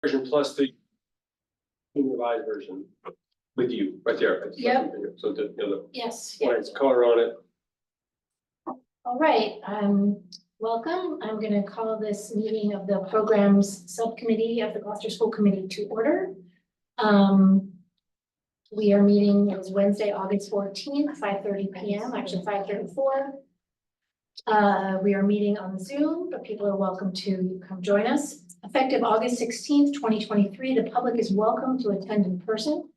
version plus the revised version with you right there. Yep. So the Yes. when it's color on it. All right, welcome. I'm going to call this meeting of the Programs Subcommittee of the Gloucester School Committee to order. We are meeting, it was Wednesday, August 14th, 5:30 p.m., actually 5:34. We are meeting on Zoom, but people are welcome to come join us. Effective August 16th, 2023, the public is welcome to attend in person.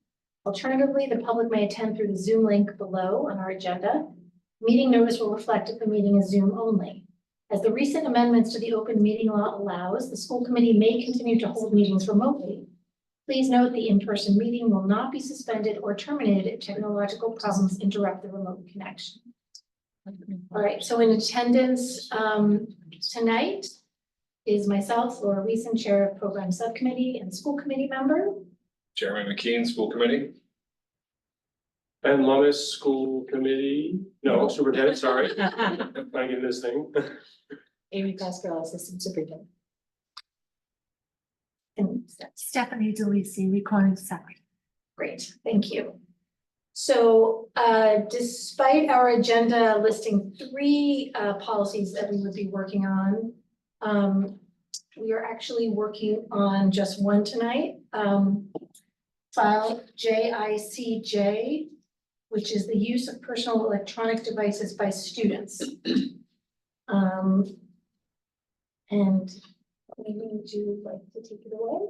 Alternatively, the public may attend through the Zoom link below on our agenda. Meeting notice will reflect if the meeting is Zoom only. As the recent amendments to the open meeting law allows, the school committee may continue to hold meetings remotely. Please note the in-person meeting will not be suspended or terminated if technological problems interrupt the remote connection. All right, so in attendance tonight is myself, Laura Wiesen, Chair of Program Subcommittee and School Committee member. Chairman McKeon, School Committee. Ben Lummis, School Committee, no, Superintendent, sorry. I'm getting this thing. Amy Pascal, Assistant Superintendent. And Stephanie DeLisi, Recording Secretary. great, thank you. So despite our agenda listing 3 policies that we would be working on, we are actually working on just one tonight. File JICJ, which is the use of personal electronic devices by students. And maybe would you like to take it away?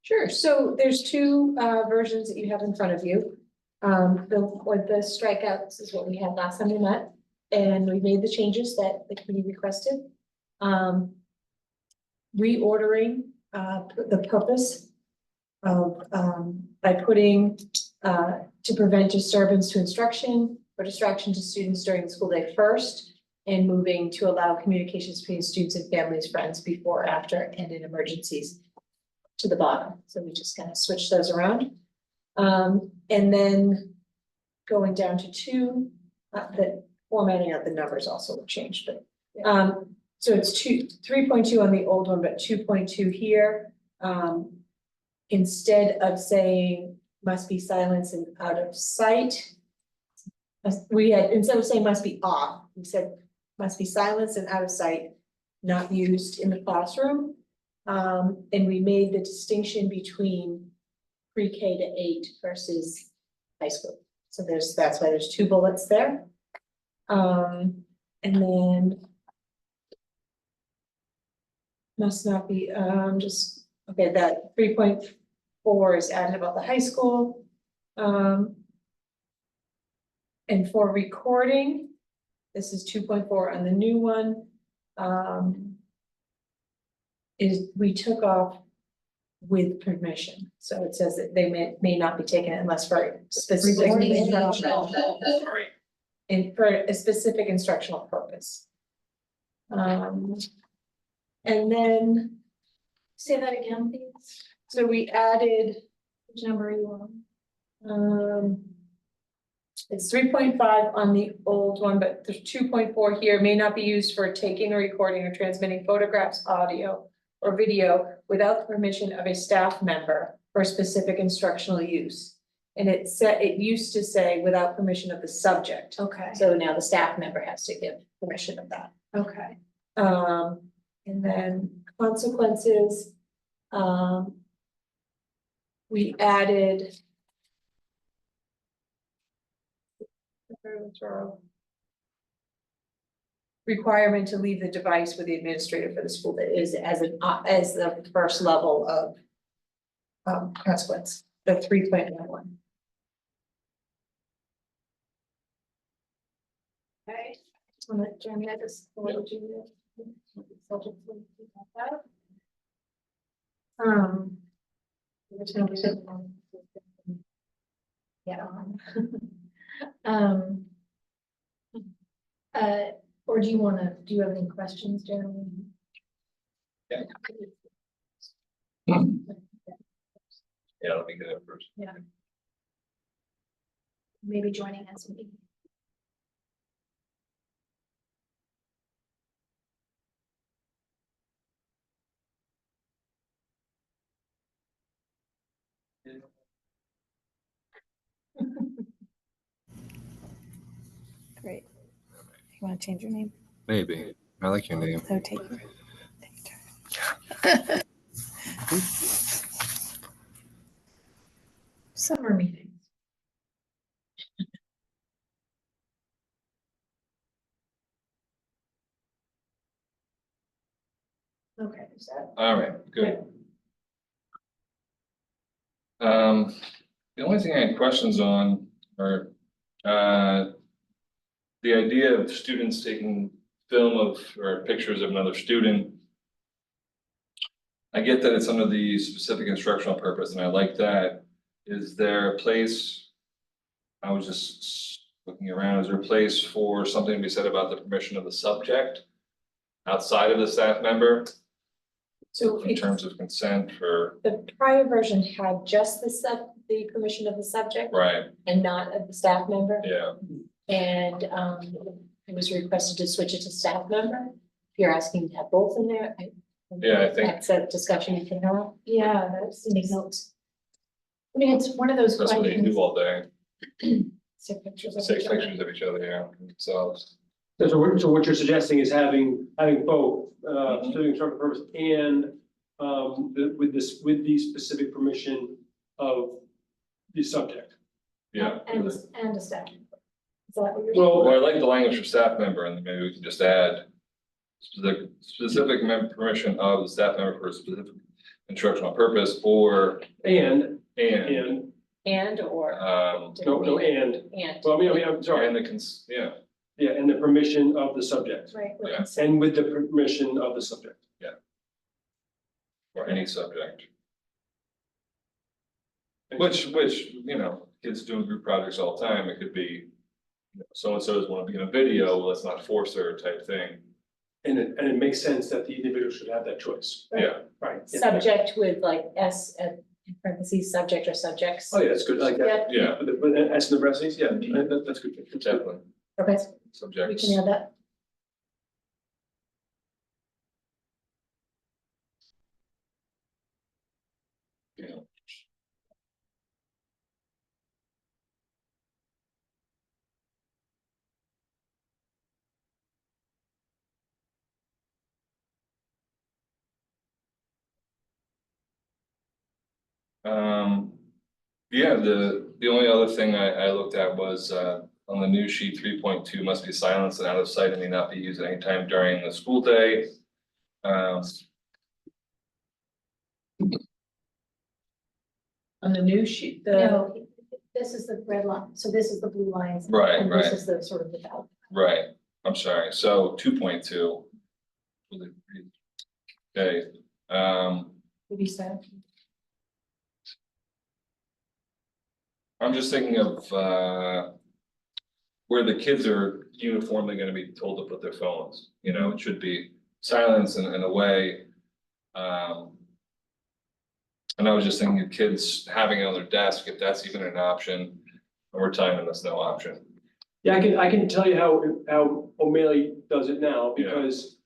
Sure, so there's 2 versions that you have in front of you. The strikeouts is what we had last time we met, and we made the changes that the committee requested. Reordering the purpose of by putting to prevent disturbance to instruction or distraction to students during the school day first, and moving to allow communications between students and families, friends before, after, and in emergencies to the bottom. So we just kind of switch those around. And then going down to 2, the formatting of the numbers also will change, but so it's 3.2 on the old one, but 2.2 here. Instead of saying must be silenced and out of sight, we had, instead of saying must be off, we said must be silenced and out of sight, not used in the classroom. And we made the distinction between pre-K to 8 versus high school. So that's why there's 2 bullets there. And then must not be, just, okay, that 3.4 is added about the high school. And for recording, this is 2.4 on the new one. Is we took off with permission. So it says that they may not be taken unless for specific instructional, and for a specific instructional purpose. And then Say that again, please. so we added, Which number are you on? it's 3.5 on the old one, but there's 2.4 here, may not be used for taking or recording or transmitting photographs, audio, or video without the permission of a staff member for specific instructional use. And it used to say without permission of the subject. Okay. So now the staff member has to give permission of that. Okay. And then consequences, we added requirement to leave the device with the administrator for the school that is as the first level of consequence, the 3.11. Okay. Jeremy, I just forwarded you the subject link about that. Which number is it? Yeah. Or do you have any questions, Jeremy? Yeah. Yeah, let me get it first. Yeah. Maybe joining us. Maybe. Great. You want to change your name? Maybe. I like your name. So take. Summer meetings. Okay, is that? All right, good. The only thing I had questions on are, the idea of students taking film of, or pictures of another student. I get that it's under the specific instructional purpose, and I like that. Is there a place? I was just looking around, is there a place for something to be said about the permission of the subject? Outside of the staff member, So in terms of consent for, the prior version had just the permission of the subject right, and not of the staff member. yeah, And it was requested to switch it to staff member. If you're asking to have both in there, Yeah, I think- that's a discussion you can have. Yeah, that's the notes. I mean, it's one of those that's what they questions. do all day, Take pictures of take each other. pictures of each other, yeah, themselves. So what you're suggesting is having both, Mhm. student instructional purpose and, with the specific permission of the subject. Yeah, And a staff. Is that what you're? Well, well, I like the language for staff member, and then maybe we can just add specific permission of the staff member for a specific instructional purpose, or, and, and, And or. no, and, And. well, I'm sorry, and yeah, yeah, and the permission of the subject, Right. with Yeah. consent. and with the permission of the subject. or any subject. Which, you know, kids doing group projects all the time, it could be, so-and-so does want to be in a video, well, let's not force her type thing, And it makes sense that the individual should have that choice, Right. yeah. right? Yeah. Subject with like S in parentheses, subject or subjects. Oh, yeah, that's good, I like that. Yeah, With the S in the parentheses, yeah, that's good. definitely, Okay, we subjects. can add that. Yeah. Yeah, the only other thing I looked at was, on the news sheet, 3.2 must be silenced and out of sight and may not be used at any time during the school day. On the news sheet, No, this is the red line, so this is the blue lines. Right, And this right. is the sort of the belt. Right, I'm sorry, so 2.2. Okay, what you said. I'm just thinking of, where the kids are uniformly gonna be told to put their phones, you know, it should be silence in a way. And I was just thinking of kids having it on their desk, if that's even an option, and we're telling them that's no option. Yeah, I can tell you how O'Malley does it now, Yeah. because,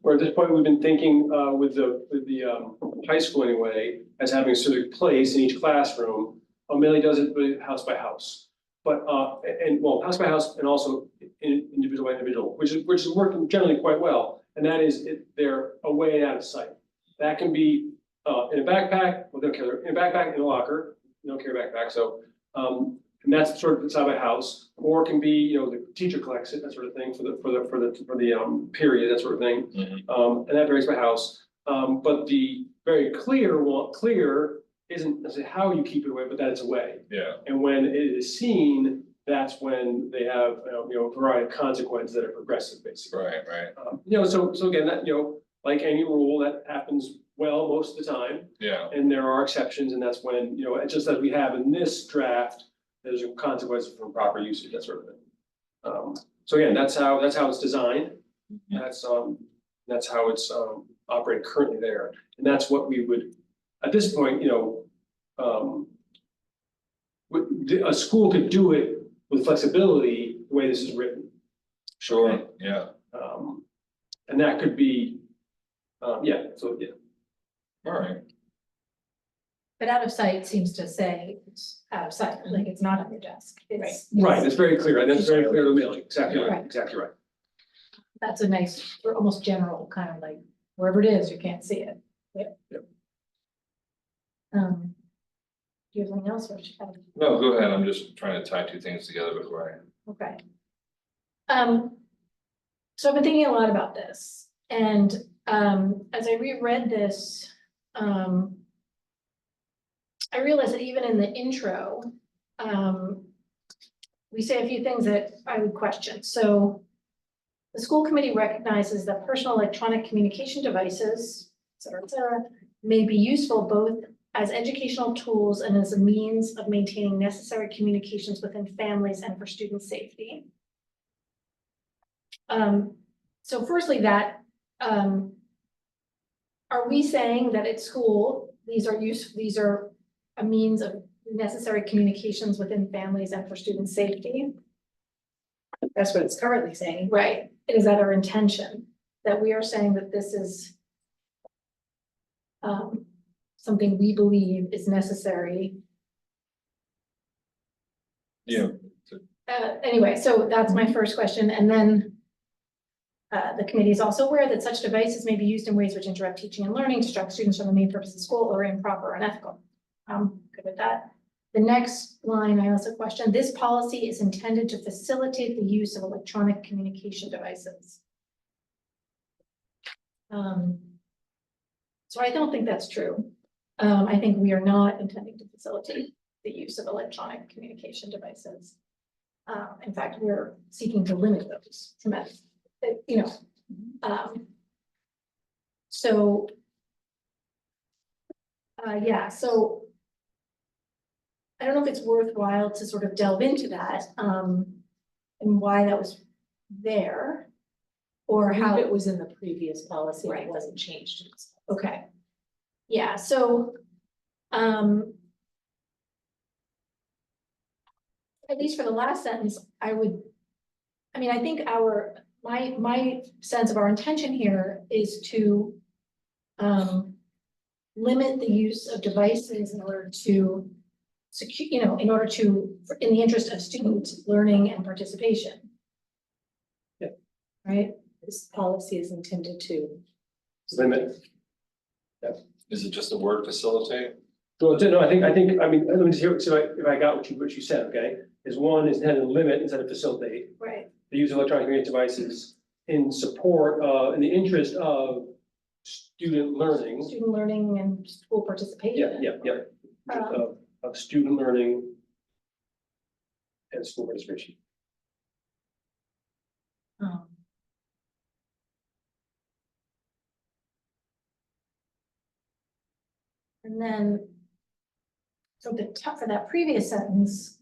where at this point, we've been thinking, with the high school anyway, as having a civic place in each classroom. O'Malley does it really house by house, but, well, house by house and also individual by individual, which is working generally quite well. And that is, they're away and out of sight. That can be, in a backpack, well, they don't care, in a backpack, in a locker, they don't carry a backpack, so, and that's sort of inside my house, or it can be, the teacher collects it, that sort of thing, for the period, that sort of thing. Mhm. And that varies by house. But the very clear isn't necessarily how you keep it away, but that it's away. Yeah, And when it is seen, that's when they have, a variety of consequences that are progressive, basically. right, So again, that, like any rule, that happens well most of the time. yeah, And there are exceptions, and that's when, just as we have in this draft, there's consequences for improper usage, that sort of thing. So again, that's how it's designed. Mhm. That's how it's operating currently there. And that's what we would, at this point, a school could do it with flexibility, the way this is written. sure, yeah, And that could be, yeah, so, yeah. all right. But out of sight seems to say it's out of sight, like it's not on your desk. It's- Right, it's very clear, and that's very clear to Millie, exactly right, Right. exactly right. That's a nice, or almost general kind of like, wherever it is, you can't see it. Yep. Do you have anything else, Rich? No, go ahead, I'm just trying to tie two things together before Okay. So I've been thinking a lot about this, and, as I reread this, I realized that even in the intro, we say a few things that I would question. So the school committee recognizes that personal electronic communication devices, et cetera, may be useful both as educational tools and as a means of maintaining necessary communications within families and for student safety. So firstly, that, are we saying that at school, these are a means of necessary communications within families and for student safety? That's what it's currently saying. Right, is that our intention, that we are saying that this is something we believe is necessary? you. Anyway, so that's my first question, and then the committee is also aware that such devices may be used in ways which interrupt teaching and learning, distract students from the main purpose of school, or improper or unethical. Good with that. The next line, I also question, this policy is intended to facilitate the use of electronic communication devices. So I don't think that's true. I think we are not intending to facilitate the use of electronic communication devices. In fact, we're seeking to limit those tremendously, you know. So, yeah, so I don't know if it's worthwhile to sort of delve into that, and why that was there, or how It was in the previous policy, Right. it wasn't changed. Okay. Yeah, so, at least for the last sentence, I think my sense of our intention here is to limit the use of devices in order to secure, in the interest of student learning and participation. Yeah. Right? This policy is intended to. Limit. Is it just the word facilitate? So, no, I mean, let me just hear, so if I got what you said, okay, is one is intended to limit instead of facilitate Right. the use of electronic communication devices in support of, in the interest of student learning. Student learning and school participation. Of student learning and school participation. And then, so the top for that previous sentence,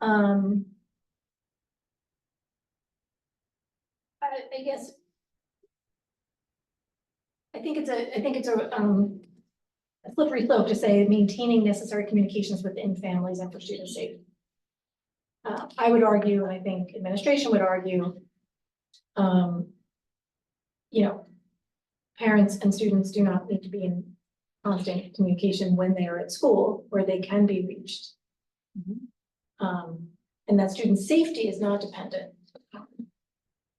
I guess. I think it's a slippery slope to say maintaining necessary communications within families and for student safety. I would argue, and I think administration would argue, parents and students do not need to be in constant communication when they are at school, where they can be reached. And that student safety is not dependent on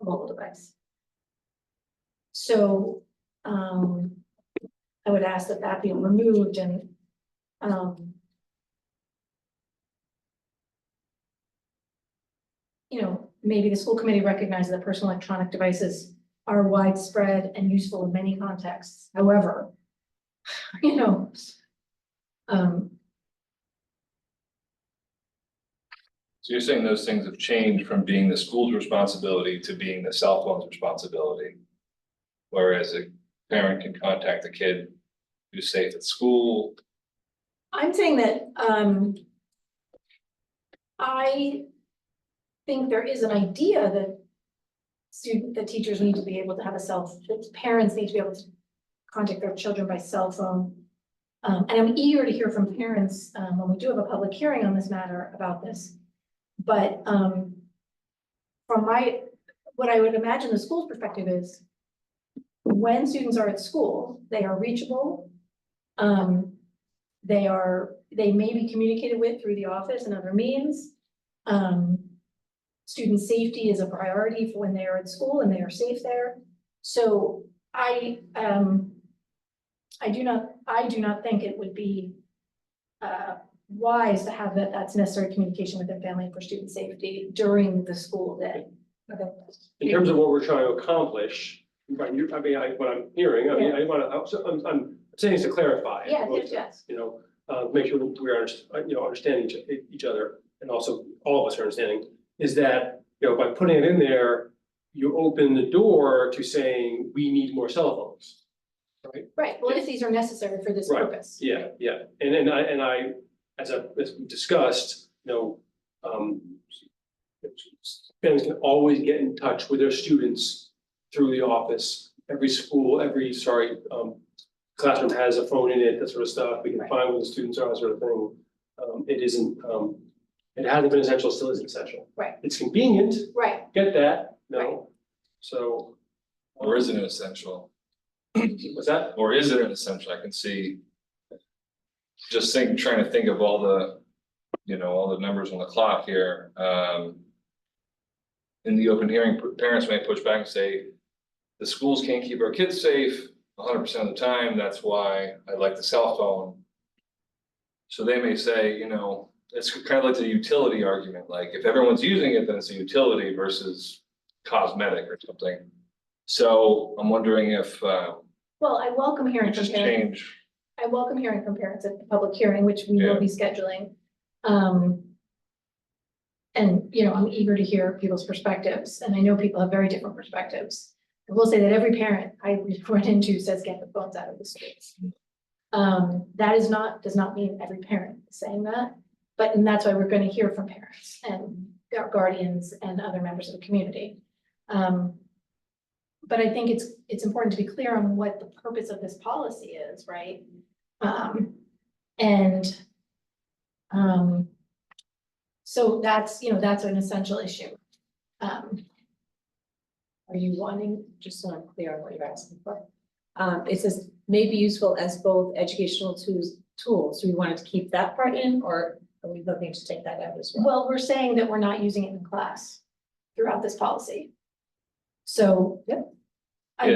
a mobile device. So, I would ask that that be removed and, maybe the school committee recognizes that personal electronic devices are widespread and useful in many contexts. However, So you're saying those things have changed from being the school's responsibility to being the cell phone's responsibility? Whereas a parent can contact the kid who's safe at school. I'm saying that, I think there is an idea that teachers need to be able to have that parents need to be able to contact their children by cell phone. And I'm eager to hear from parents, when we do have a public hearing on this matter about this. But, from what I would imagine the school's perspective is, when students are at school, they are reachable. they may be communicated with through the office and other means. Student safety is a priority for when they are at school and they are safe there. So I do not think it would be wise to have that's necessary communication with their family for student safety during the school day. Okay. In terms of what we're trying to accomplish, right, what I'm hearing, I wanna, I'm saying this to clarify. Yes. You know, make sure we're, understanding each other, and also all of us are understanding, is that, by putting it in there, you open the door to saying, we need more cell phones. Right, well, if these are necessary for this Right. purpose. Yeah, and I, as we discussed, parents can always get in touch with their students through the office. Every school, classroom has a phone in it, that sort of stuff. We can Right. find where the students are, that sort of thing. It isn't, it hasn't been essential, still isn't essential. Right. It's convenient, Right, get that, Right. so. Or is it an essential? What's that? Or is it an essential? I can see. Trying to think of all the, all the numbers on the clock here, in the open hearing, parents may push back and say, the schools can't keep our kids safe 100% of the time, that's why I like the cell phone. So they may say, it's kind of like the utility argument, like if everyone's using it, then it's a utility versus cosmetic or something. So I'm wondering if, well, I welcome we hearing from just parents. change. I welcome hearing from parents at the public hearing, which we will Yeah. be scheduling. And, I'm eager to hear people's perspectives, and I know people have very different perspectives. I will say that every parent I run into says, get the phones out of the schools. That does not mean every parent is saying that, and that's why we're going to hear from parents and guardians and other members of the community. But I think it's important to be clear on what the purpose of this policy is, right? So that's an essential issue. Are you wanting, Just so I'm clear on what you're asking for. It says may be useful as both educational tools. Do we want to keep that part in, or are we looking to take that out as well? well, we're saying that we're not using it in class throughout this policy. So. Yep. I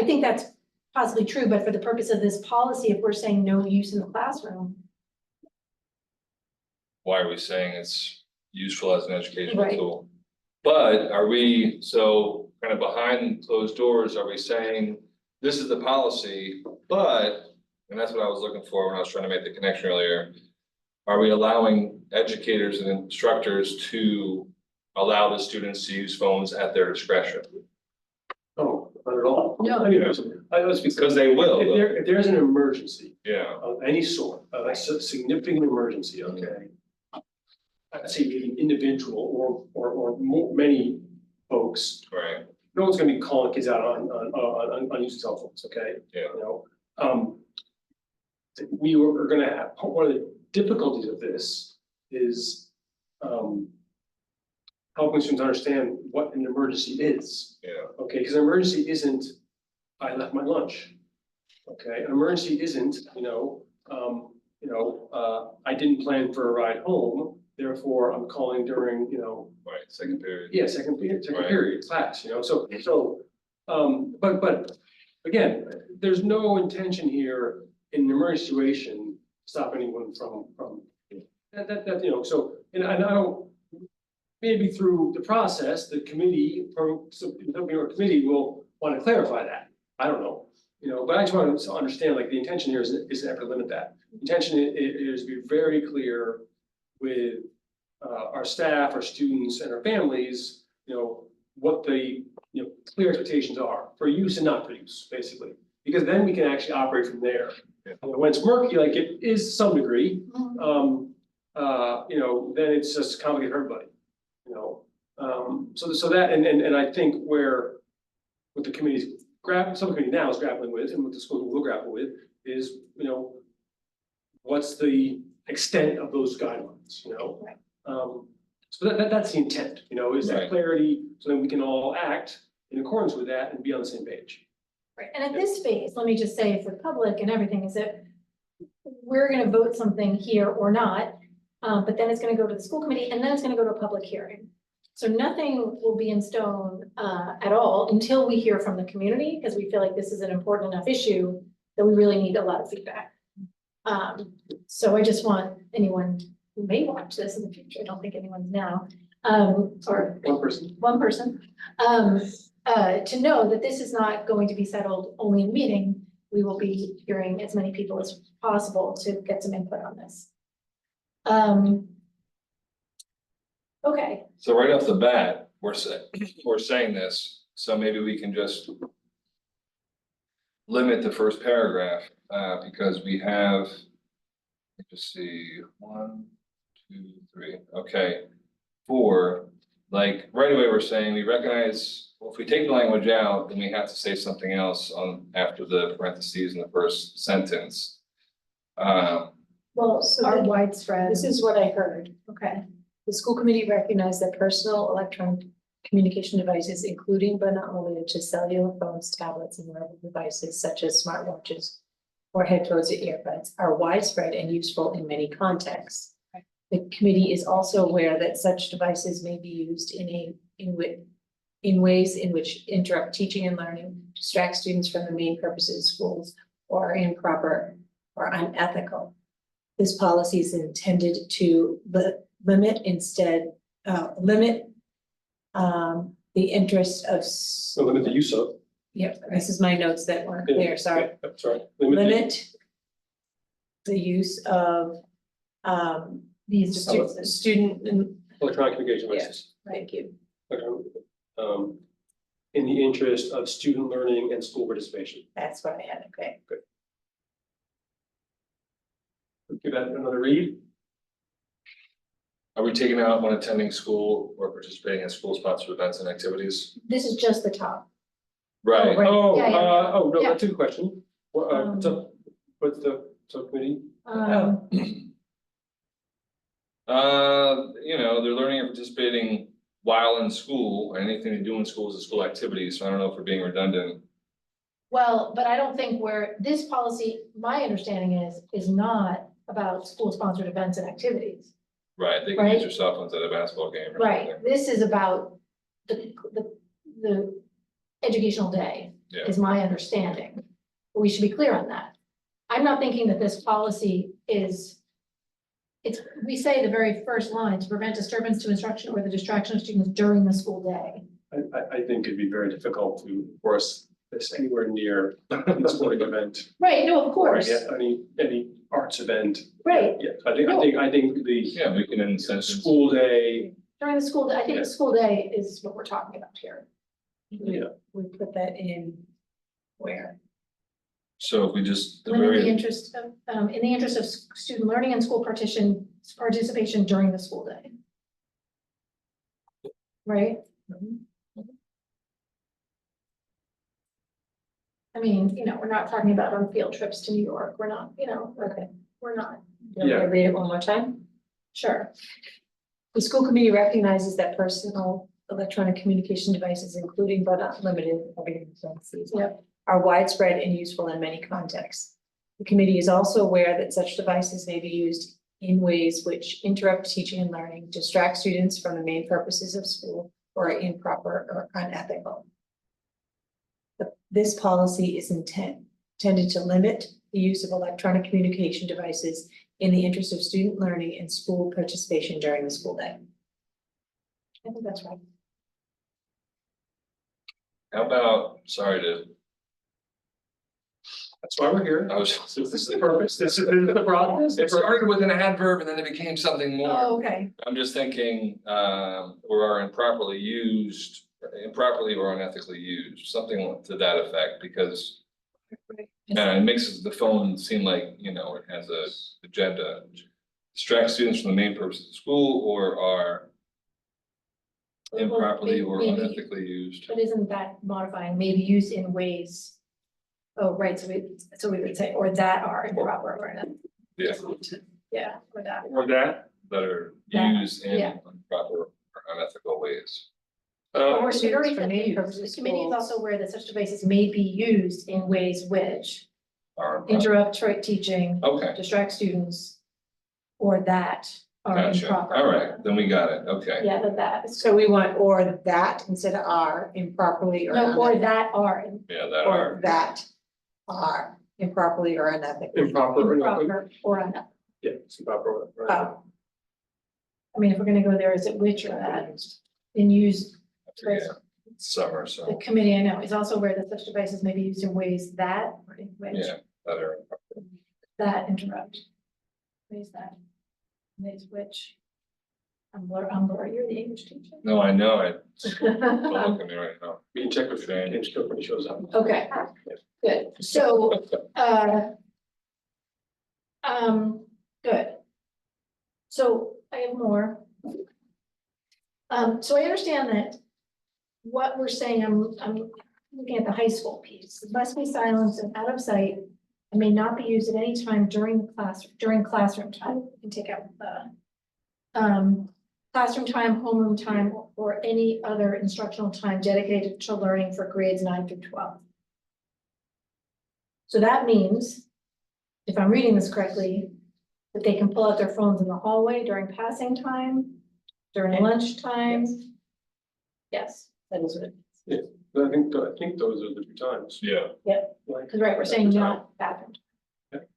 think that's possibly true, but for the purpose of this policy, if we're saying no use in the classroom. Why are we saying it's useful as an educational Right. tool? But are we, so kind of behind closed doors, are we saying, this is the policy, but, and that's what I was looking for when I was trying to make the connection earlier. Are we allowing educators and instructors to allow the students to use phones at their discretion? Oh, not at all. No. I was Because they will, though. If there's an emergency Yeah, of any sort, a significant emergency, okay? I'd say maybe an individual or many folks, right, no one's gonna be calling kids out on using cell phones, okay? yeah, We are gonna have, one of the difficulties of this is, helping students understand what an emergency is. yeah, Okay, because an emergency isn't, I left my lunch. Okay, an emergency isn't, I didn't plan for a ride home, therefore I'm calling during, right, second period. yeah, second Right. period class, but again, there's no intention here in an emergency situation, to stop anyone from so, and I don't, maybe through the process, the committee, or committee will want to clarify that. I don't know, but I just want to understand, like, the intention here isn't ever to limit that. The intention is to be very clear with our staff, our students, and our families, what the, clear expectations are for use and not for use, basically. Because then we can actually operate from there. Yeah. When it's murky, like it is to some degree, then it's just complicated for everybody. So that, and I think what the committee's subcommittee now is grappling with, and what the school will grapple with, is, what's the extent of those guidelines, Right. So that's the intent, is that Right. clarity, so then we can all act in accordance with that and be on the same page. Right, and at this phase, let me just say for the public and everything, is that we're gonna vote something here or not, but then it's gonna go to the school committee and then it's gonna go to a public hearing. So nothing will be in stone, at all until we hear from the community, because we feel like this is an important enough issue that we really need a lot of feedback. So I just want anyone who may watch this in the future, I don't think anyone's now, or One person. to know that this is not going to be settled only in meeting. We will be hearing as many people as possible to get some input on this. Okay, So right off the bat, we're saying this, so maybe we can just limit the first paragraph, because we have, let's just see, 1, 2, 3, okay. 4, like, right away, we're saying we recognize, well, if we take the language out, then we have to say something else on, after the parentheses in the first sentence. well, So our then- widespread. This is what I heard. Okay, The school committee recognized that personal electronic communication devices, including but not limited to cellular phones, tablets, and wearable devices such as smartwatches or headphones or earbuds, are widespread and useful in many contexts. Right. The committee is also aware that such devices may be used in ways in which interrupt teaching and learning, distract students from the main purposes of schools, or are improper or unethical. This policy is intended to limit the interest of, So limit the use of. yep, this is my notes that weren't clear, sorry. Yeah, sorry. Limit the use of, these student, Electronic communication devices. thank you. In the interest of student learning and school participation. That's what I had, okay. Give that another read. Are we taking out when attending school or participating in school sponsored events and activities? This is just the top. Right, right. Oh, Yeah, yeah. oh, no, Yeah. that's a good question. What's up, what's the subcommittee? Oh. You know, they're learning and participating while in school, or anything to do in school is a school activity, so I don't know if we're being redundant. Well, but I don't think this policy, my understanding is not about school-sponsored events and activities. Right, they can Right. use their cell phones at a basketball game or Right, something. this is about the educational day, Yeah. is my understanding. But we should be clear on that. I'm not thinking that this policy we say the very first line, to prevent disturbance to instruction or the distraction of students during the school day. I think it'd be very difficult to force this anywhere near a sporting event. Right, no, of Or course, any arts event. right, Yeah, I think the Yeah, we can in a sense. school day, during the school day, I think Yeah. the school day is what we're talking about here. yeah, We put that in where? So if we just, the Limit the very, interest of, in the interest of student learning and school participation during the school day. Right? I mean, we're not talking about on field trips to New York, we're not, Okay. we're not, Do you want me to Yeah. read it one more time? sure. The school committee recognizes that personal electronic communication devices, including but not limited, Yep. are widespread and useful in many contexts. The committee is also aware that such devices may be used in ways which interrupt teaching and learning, distract students from the main purposes of school, or are improper or unethical. This policy is intended to limit the use of electronic communication devices in the interest of student learning and school participation during the school day. I think that's right. how about, sorry to, that's why we're here. I was, This is the purpose, this is the problem. it started with an adverb and then it became something more. Oh, okay. I'm just thinking, or are improperly used, improperly or unethically used, something to that effect, because. It makes the phone seem like, it has a agenda, distract students from the main purpose of the school, or are improperly or Maybe- unethically used. But isn't that modifying, maybe used in ways? Oh, right, so we would say, or that are improper or not. Yeah, Yeah, or that. Or that, that are That, used in yeah. improper or unethical ways. Or it already for said main used. purposes The of committee is schools. also aware that such devices may be used in ways which, Are, interrupt teaching, okay, distract students, or that are gotcha, improper. all right, then we got it, okay. Yeah, that, So we want or that instead of are improperly or no, or unethically, that are Yeah, that or are, that are improperly or unethically. Improper, improper or unethical. yeah, it's improper, right? Oh, I mean, if we're gonna go there, is it which or that? And use, I forget, it's summer, the so, committee, I know, is also aware that such devices may be used in ways that, or in which, yeah, that are, that interrupt. Ways that, ways which. I'm Laura, you're the English teacher. no, I know, don't look at me right now. We can check with Shane. James Cook when he shows up. Okay, good, so, good. So I have more. So I understand that what we're saying, I'm looking at the high school piece, it must be silenced and out of sight and may not be used at any time during the class, during classroom time. You can take out the classroom time, homeroom time, or any other instructional time dedicated to learning for grades 9 through 12. So that means, if I'm reading this correctly, that they can pull out their phones in the hallway during passing time, during lunchtime. Yes, that is what it means. But I think those are the two times. Yeah, Like, Because right, we're saying not bathroom. Yep.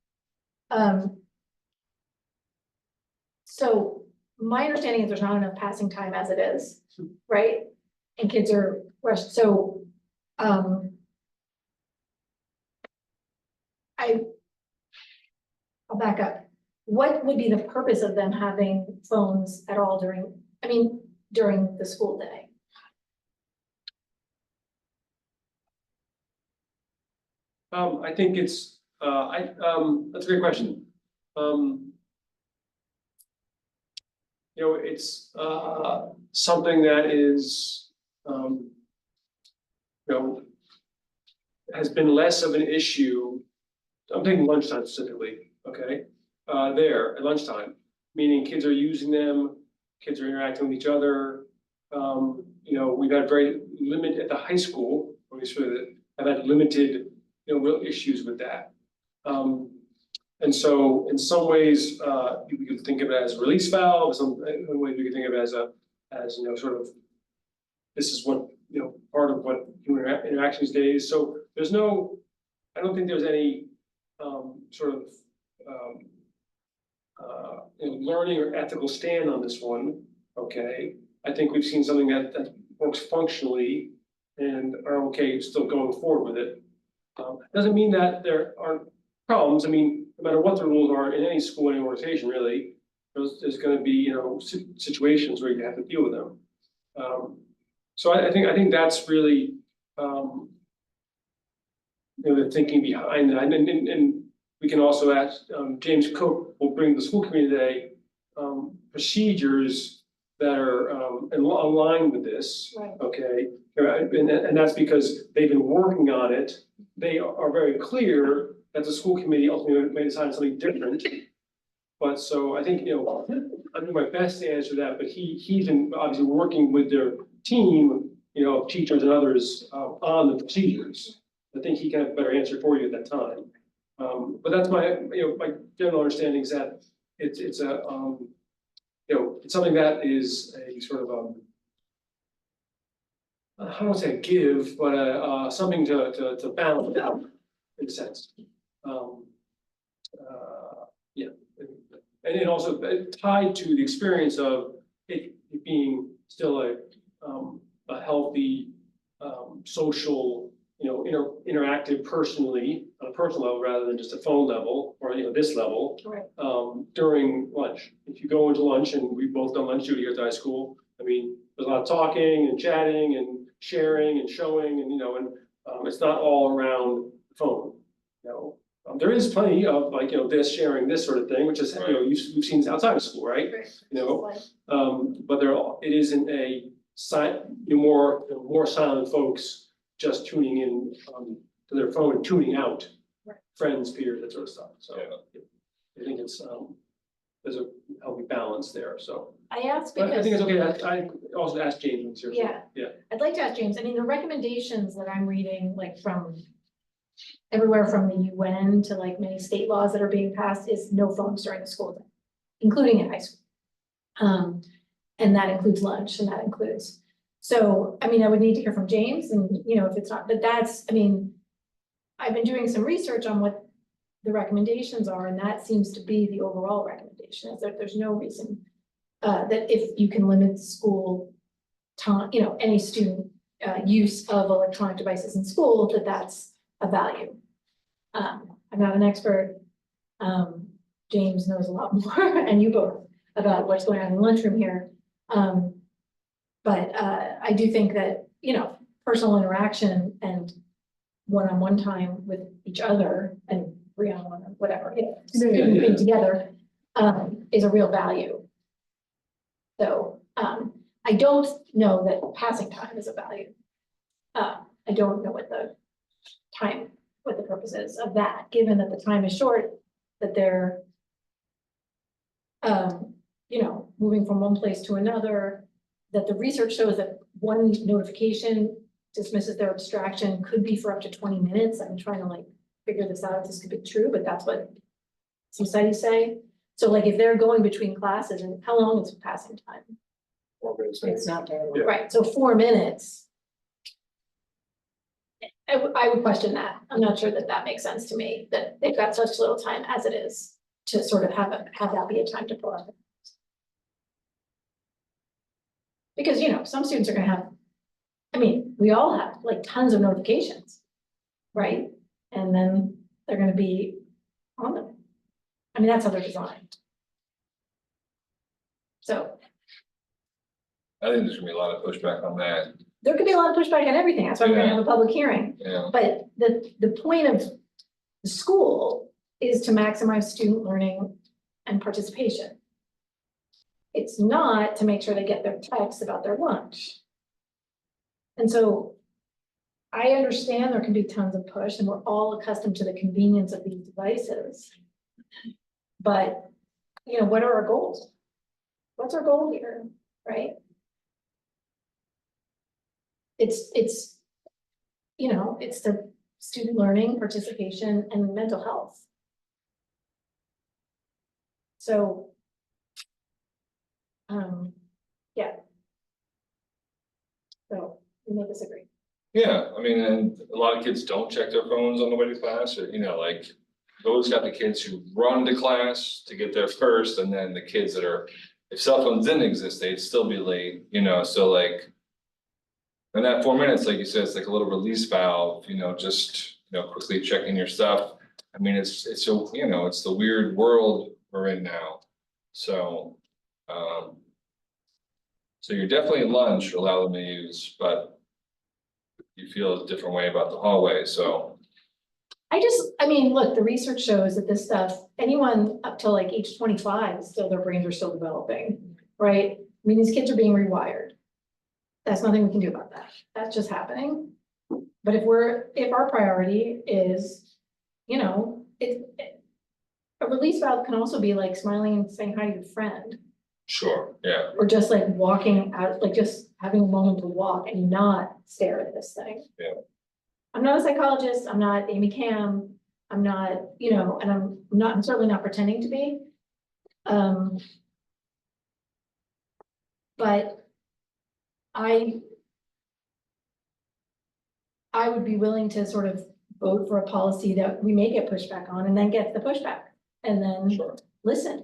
So my understanding is there's not enough passing time as it is, right? And kids are rushed, so, I'll back up. What would be the purpose of them having phones at all during the school day? I think it's, that's a great question. It's, something that is, has been less of an issue. I'm taking lunchtime specifically, okay? There at lunchtime, meaning kids are using them, kids are interacting with each other. We've had very limited at the high school, at least have had limited, real issues with that. And so in some ways, we could think of it as a release valve, in ways we could think of it as sort of, this is what, part of what human interaction these days. So I don't think there's any sort of learning or ethical stand on this one, okay? I think we've seen something that works functionally and are okay still going forward with it. Doesn't mean that there aren't problems. I mean, no matter what the rules are in any school, any organization, really, there's gonna be, situations where you have to deal with them. So I think that's really, the thinking behind that. And we can also ask, James Cook will bring the school committee today, procedures that are, in line with this. Right. Okay, and that's because they've been working on it. They are very clear that the school committee ultimately may decide something different. But so I think, I'm doing my best to answer that, but he's been obviously working with their team, of teachers and others, on the procedures. I think he can have a better answer for you at that time. But that's my general understanding is that it's it's something that is a sort of, I don't want to say give, but something to balance out in a sense. Yeah, and it also tied to the experience of it being still a healthy, social, interactive personally, on a personal level rather than just a phone level or, this level. Right. During lunch. If you go into lunch, and we've both done lunch duty here at the high school, I mean, there's a lot of talking and chatting and sharing and showing and, it's not all around the phone, there is plenty of this sharing, this sort of thing, which is, you've seen outside of school, right? But it isn't more silent folks just tuning in to their phone and tuning out Right. friends, peers, that sort of stuff. So Yeah. I think it's there's a healthy balance there. So I asked but I think because, it's okay. I also asked James here. Yeah. Yeah. I'd like to ask James, the recommendations that I'm reading, like from everywhere from the UN to like many state laws that are being passed is no phones during the school day, including in high school. And that includes lunch and that includes, so, I mean, I would need to hear from James and, you know, if it's not, but that's, I mean, I've been doing some research on what the recommendations are, and that seems to be the overall recommendation, is that there's no reason that if you can limit school time, you know, any student use of electronic devices in school, that that's a value. I'm not an expert. James knows a lot more, and you both, about what's going on in the lunchroom here. But I do think that, you know, personal interaction and one-on-one time with each other and three-on-one or whatever, you know, being together is a real value. So I don't know that passing time is a value. I don't know what the purpose is of that, given that the time is short, that they're you know, moving from one place to another, that the research shows that one notification dismisses their abstraction could be for up to 20 minutes. I'm trying to like figure this out if this could be true, but that's what some studies say. So like if they're going between classes, and how long is passing time? It's not very long. Yeah. Right, so 4 minutes. I would question that. I'm not sure that that makes sense to me, that they've got such little time as it is to sort of have that be a time to pull up. Because, you know, some students are gonna have, I mean, we all have like tons of notifications, right? And then they're gonna be on them. I mean, that's how they're designed. So I think there's gonna be a lot of pushback on that, there could be a lot of pushback on everything. That's why we're gonna have a public hearing. yeah. But the point of the school is to maximize student learning and participation. It's not to make sure they get their text about their lunch. And so I understand there can be tons of push, and we're all accustomed to the convenience of these devices. But, you know, what are our goals? What's our goal here, right? It's, you know, it's the student learning, participation, and mental health. So, yeah. So we may disagree. Yeah, I mean, and a lot of kids don't check their phones on the way to class, or, you know, like, you've always got the kids who run to class to get there first, and then the kids that are, if cell phones didn't exist, they'd still be late, you know, so like. And that 4 minutes, like you said, it's like a little release valve, you know, just, you know, quickly checking your stuff. I mean, it's so, you know, it's the weird world we're in now, so, so you're definitely lunch, allow them to use, but you feel a different way about the hallway, so. I mean, look, the research shows that this stuff, anyone up till like age 25, still their brains are still developing, right? I mean, these kids are being rewired. That's nothing we can do about that. That's just happening. But if our priority is, you know, a release valve can also be like smiling and saying hi to your friend, Sure, yeah, or just like walking out, like just having a moment to walk and not stare at this thing. Yeah. I'm not a psychologist, I'm not Amy Cam, I'm not, you know, and I'm certainly not pretending to be. But I would be willing to sort of vote for a policy that we may get pushback on, and then get the pushback, and then sure. listen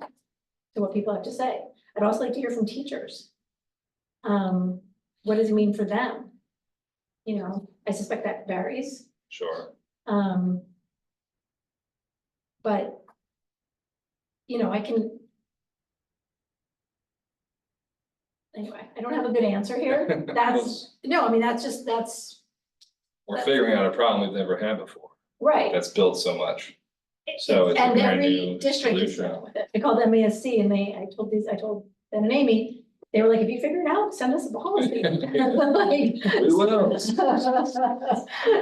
to what people have to say. I'd also like to hear from teachers. What does it mean for them? You know, I suspect that varies. Sure. But, you know, anyway, I don't have a good answer here. No, I mean, that's We're figuring out a problem we've never had before, right. that's built so much. So it's a And brand every new district is solution. dealing with it. I called MASC and I told Ben and Amy, they were like, if you figure it out, send us a policy. Like, We will.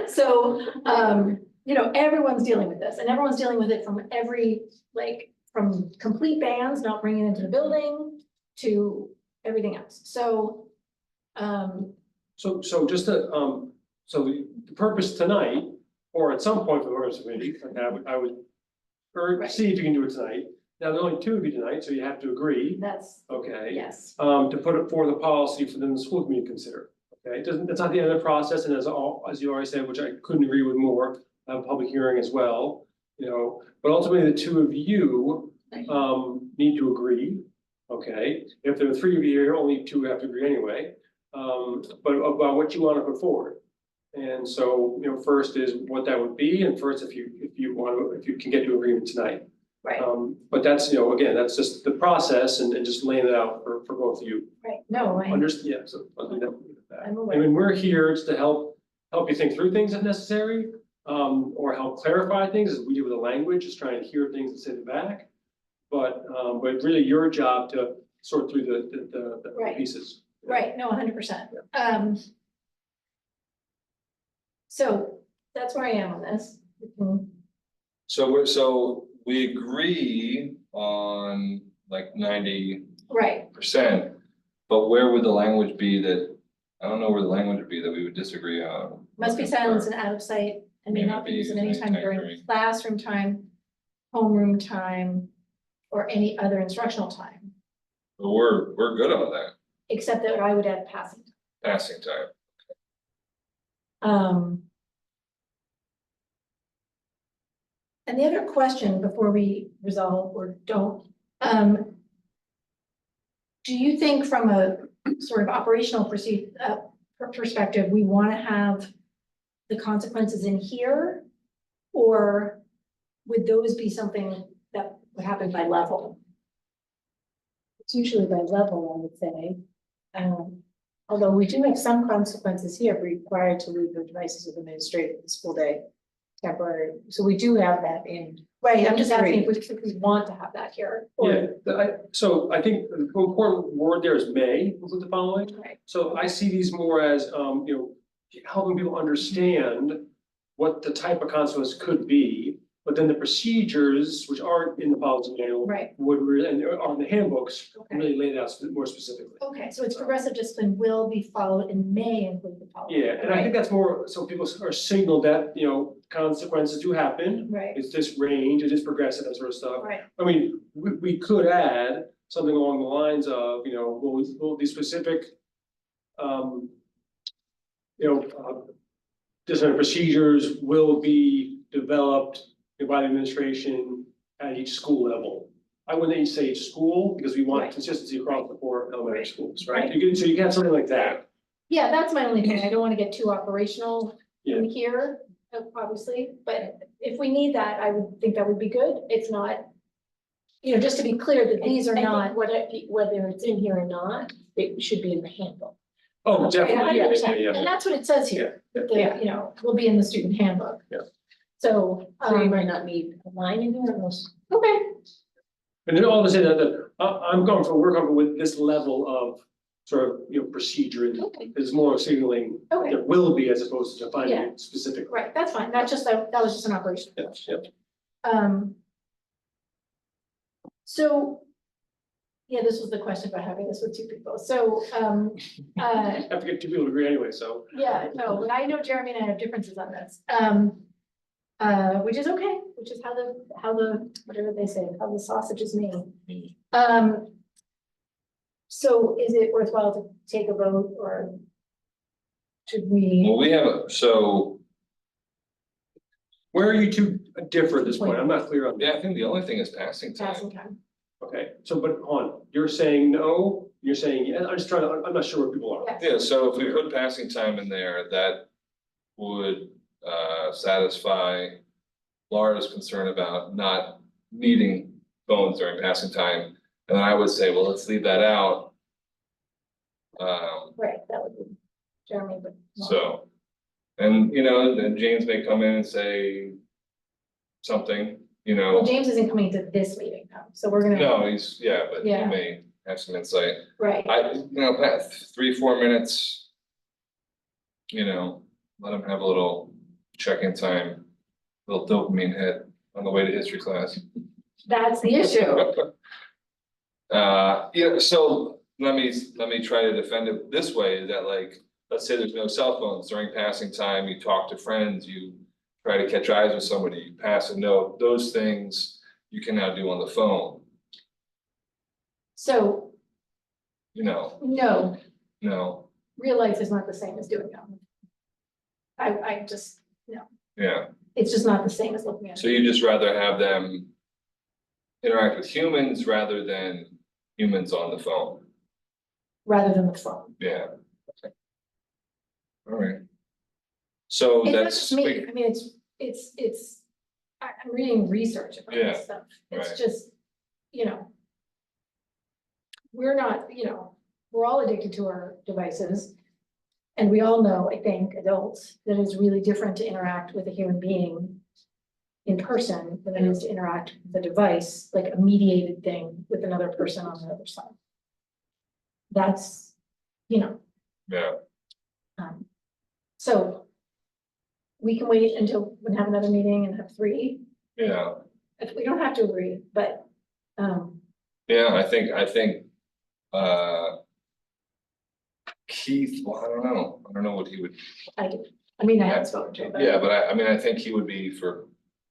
so, you know, everyone's dealing with this, and everyone's dealing with it from from complete bans, not bringing it into the building, to everything else. So, So just to, so the purpose tonight or at some point for the ordinance committee, and I would, or Right. see if you can do it tonight. Now, there's only two of you tonight, so you have to agree, That's, okay? yes, To put it for the policy for then the school committee to consider. Okay, it doesn't, that's not the end of the process, and as you already said, which I couldn't agree with more, have a public hearing as well, you know, but ultimately the two of you need to agree. Okay, if there are three of you here, only two have to agree anyway, but about what you want to put forward. And so, you know, first is what that would be, and first, if you want to, if you can get to agreement tonight. right, But that's, you know, again, that's just the process and just laying it out for both of you. right, no, Understand, yeah, so I'll do that. I'm I aware. mean, we're here just to help you think through things if necessary, or help clarify things as we do with the language, just trying to hear things and send it back. But really your job to sort through the Right. pieces. Right, no, 100%. So that's where I am on this. So we agree on like 90%, Right, but where would the language be that, I don't know where the language would be that we would disagree on. must be silenced and out of sight and may not be used at any time during classroom time, homeroom time, or any other instructional time, But we're good on that, except that I would add passing. passing time. And the other question before we resolve or don't, do you think from a sort of operational perspective, we want to have the consequences in here? Or would those be something that would happen by level? It's usually by level, I would say. Although we do have some consequences here, required to leave the devices of administrative the school day temporary, so we do have that in. Right, I'm just asking if we want to have that here. or- Yeah, so I think the important word there is may, include the following. Right. So I see these more as, you know, helping people understand what the type of consequence could be, but then the procedures, which aren't in the policy manual, Right, would really, and are in the handbooks, okay. really lay it out more specifically. Okay, so it's progressive discipline will be followed and may include the following. Yeah, and I think that's more, so people are signaled that, you know, consequences do happen. Right, It's this range, it is progressive, that sort of stuff. right, I mean, we could add something along the lines of, you know, will these specific, different procedures will be developed by the administration at each school level. I wouldn't say each school, because we want Right. consistency across the four elementary Right. schools, right? Right. So you can have something like that. yeah, that's my only thing, I don't wanna get too operational Yeah. in here, obviously, but if we need that, I would think that would be good, if not. You know, just to be clear that these are not, Whether it's in here or not, it should be in the handbook. Oh, definitely, yeah, 100%, yeah, and yeah. that's what it says here, that the, you know, will be in the student handbook. Yeah. So, So you might not need a line in here unless. okay, And then all of a sudden, we're comfortable with this level of sort of, you know, procedure, and okay, it's more signaling okay, there will be as opposed to defining Yeah. it specifically. right, that's fine, that was just an operation. Yeah, yeah. So. Yeah, this was the question about having this with two people, so, I have to get two people to agree anyway, so. yeah, no, but I know Jeremy and I have differences on this. Which is okay, which is how the, whatever they say, how the sausage is made. So is it worthwhile to take a vote or should we? Well, we have, so, Where are you two differ at this point? I'm not clear on yeah, that. I think the only thing is passing Passing time. time. Okay, so but hold on, you're saying no, you're saying yes, I'm just trying to, I'm not sure where people are. Yes. Yeah, so if we put passing time in there, that would satisfy Laura's concern about not needing phones during passing time. And I would say, well, let's leave that out. Right, that would be Jeremy, but. So, and you know, then James may come in and say something, you Well, know, James isn't coming to this meeting now, so we're gonna. no, he's, yeah, but he Yeah. may have some insight. Right, You know, Pat, 3-4 minutes. You know, let him have a little check-in time, little dopamine hit on the way to history class. that's the issue. Yeah, so let me try to defend it this way, that like, let's say there's no cell phones during passing time, you talk to friends, you try to catch eyes with somebody, pass a note, those things you can now do on the phone, So, you know, no, real life is not the same as doing it. I just, yeah. it's just not the same as looking at So it, you just rather have them interact with humans rather than humans on the phone, rather than the phone. yeah. All right. So It's not that's, just me, I mean, I'm reading research about Yeah, this stuff, it's right. just, we're not, we're all addicted to our devices. And we all know, I think, adults, that it's really different to interact with a human being in person than it is to interact with a device, like a mediated thing with another person on the other side. That's, yeah, so we can wait until we have another meeting and have three. yeah, If we don't have to agree, but, yeah, I think, Keith, well, I don't know what he would, I do. I mean, I haven't spoken to him, but yeah, but I mean, I think he would be for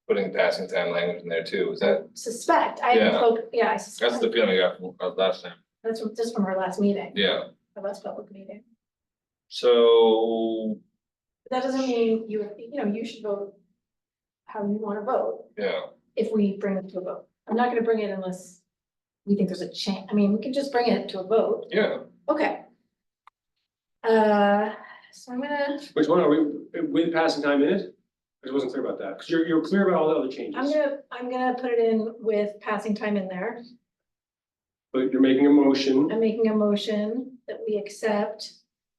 putting passing time language in there too, is that, suspect, I haven't Yeah. spoken, yeah, I that's suspect. the feeling I got from last time, That's just from our last meeting, yeah, our last public meeting. so, That doesn't mean you should vote how you want to vote yeah, if we bring it to a vote. I'm not gonna bring it unless we think there's a chance. I mean, we can just bring it to a vote. yeah, Okay. So I'm gonna, Which one are we, with passing time in it? I wasn't clear about that, because you're clear about all the other changes, I'm gonna put it in with passing time in there. but you're making a motion. I'm making a motion that we accept.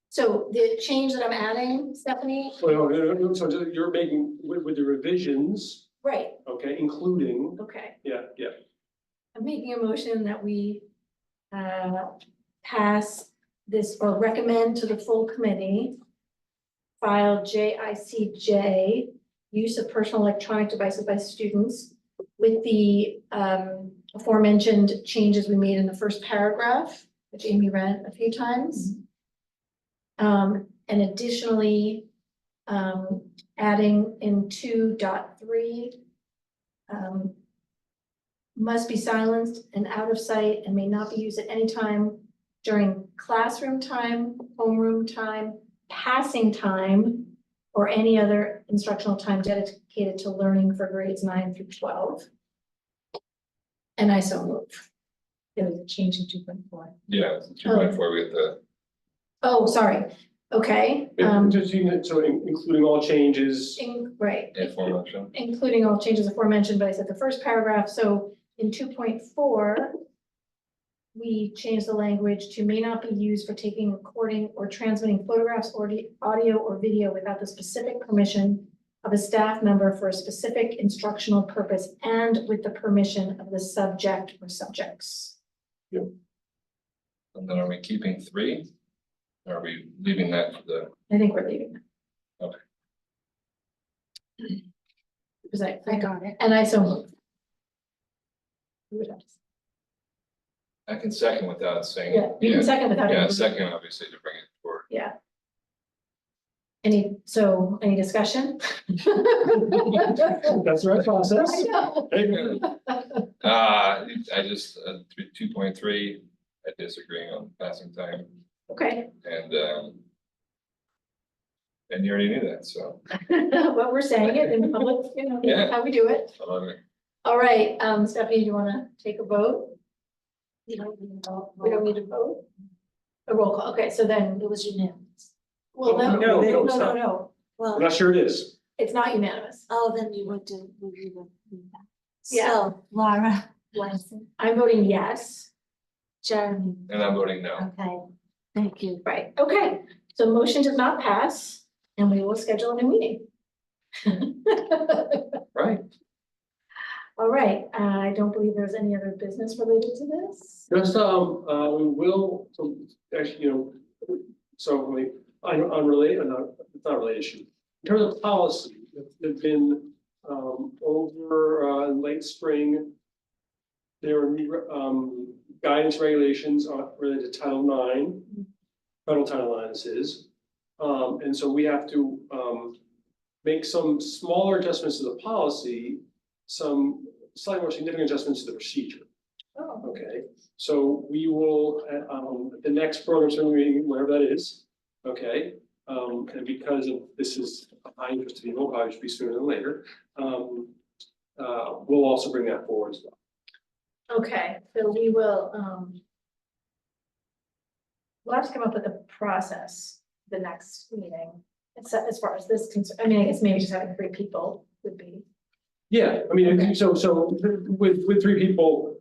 So the change that I'm adding, Stephanie, Well, no, so you're making with the revisions, right, okay, including, okay. yeah. I'm making a motion that we pass this or recommend to the full committee. File JICJ, use of personal electronic devices by students with the aforementioned changes we made in the first paragraph, which Amy read a few times. And additionally, adding in 2.3, must be silenced and out of sight and may not be used at any time during classroom time, homeroom time, passing time, or any other instructional time dedicated to learning for grades 9 through 12. And I so move. There was a change in 2.4. yeah, 2.4, we get the, Oh, sorry. Okay, Just, so including all changes, right. information, Including all changes aforementioned, but I said the first paragraph, so in 2.4, we changed the language to may not be used for taking, recording, or transmitting photographs, or audio or video without the specific permission of a staff member for a specific instructional purpose and with the permission of the subject or subjects. and then are we keeping 3? Or are we leaving that for the, I think we're leaving that. Okay. Because I got it. and I so moved. You would have to say. I can second without saying. Yeah, you can second without. Yeah, any- second, obviously, to bring it forward. Yeah. Any discussion? that's the right process. I know. I just, 2.3, I disagree on passing time, Okay, and you already knew that, so. well, we're saying it in public, Yeah. how we do it. I love it. All right, Stephanie, do you wanna take a vote? We don't need to vote? A roll call, okay, so then, It was unanimous. well, no, No, no, it's not. no, I'm Well, not sure it is. it's not unanimous. oh, then you went to review that. Yeah. So, Laura, Lansing, I'm voting yes, Jeremy, And I'm voting no. okay, thank you. right, okay, so motion does not pass, and we will schedule a new meeting. Right. All right, I don't believe there's any other business related to this. Just, we will, so actually, so like, unrelated, it's not a related issue. In terms of policy, there've been, over, late spring, there were new, guidance regulations related to Title IX, federal Title IX this is. And so we have to, make some smaller adjustments to the policy, some slightly more significant adjustments to the procedure. Oh, Okay, so we will, at the next program serving meeting, wherever that is, okay? And because of, this is of high interest to people, probably should be sooner than later. We'll also bring that forward as well. okay, so we will, we'll have to come up with a process the next meeting. Except as far as this concern, I mean, I guess maybe just having 3 people would be, Yeah, I mean, Okay. so with 3 people,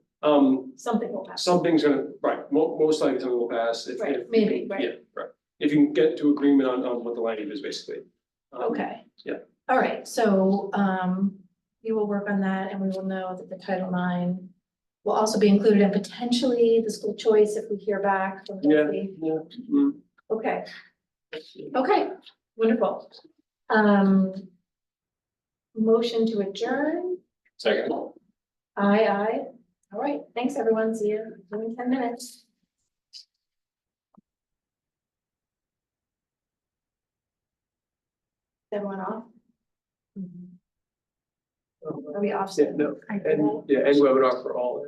something will pass. something's gonna, right, most likely something will pass. Right, maybe, right. Yeah, right. If you can get to agreement on what the language is, basically. Okay. Yeah. All right, so, we will work on that and we will know that the Title IX will also be included in potentially the school choice if we hear back from Yeah, Desi. yeah. Mm. Okay, okay, wonderful. Motion to adjourn, Second. aye. All right, thanks, everyone. See you in 10 minutes. Everyone off? Are we off? Yeah, no, I and, yeah, and webinar for all.